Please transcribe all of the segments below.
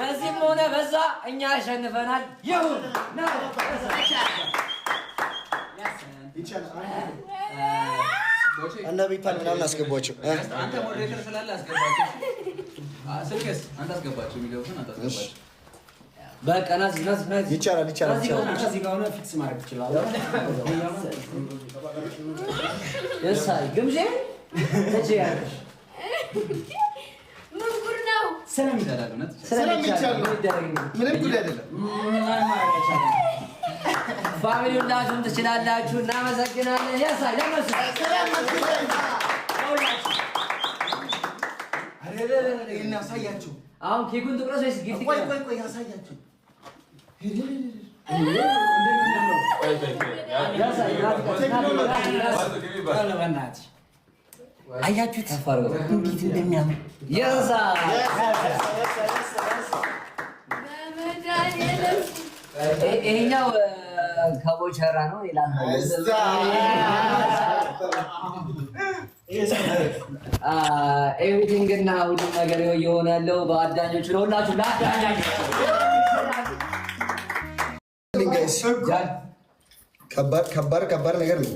በዚህም ሆነ በዛ እኛ አሸንፈናል። ይሁን እና ቤታን ምናምን አስገባቸው። አንተ ሞዴሬተር ስላለ አስገባቸው። ስልክስ አንተ አስገባቸው፣ የሚገቡትን አንተ አስገባቸው። በቃ ይቻላል። እዚህ ጋር ሆነ ፊክስ ማድረግ ትችላለህ። የሳይ ግምጄ ትችያለሽ። ምን ጉድ ነው? ስለሚቻል ምንም ጉድ አይደለም። ፋሚሊ ሁላችሁም ትችላላችሁ። እናመሰግናለን። የሳይ ለመስራት ያሳያችሁ። አሁን ኬኩን ትቁረስ ወይስ ጊፍት? ቆይ ያሳያችሁ። አያችሁት እንዴት እንደሚያምር ይሄኛው ከቦቸራ ነው ይላል። ኤቭሪቲንግ እና ሁሉም ነገር የሆነ ያለው በአዳኞቹ ነው። ሁላችሁ ለአዳኞቹ ከባድ ነገር ነው።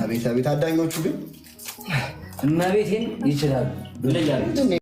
አቤት አዳኞቹ ግን እመቤቴን ይችላሉ።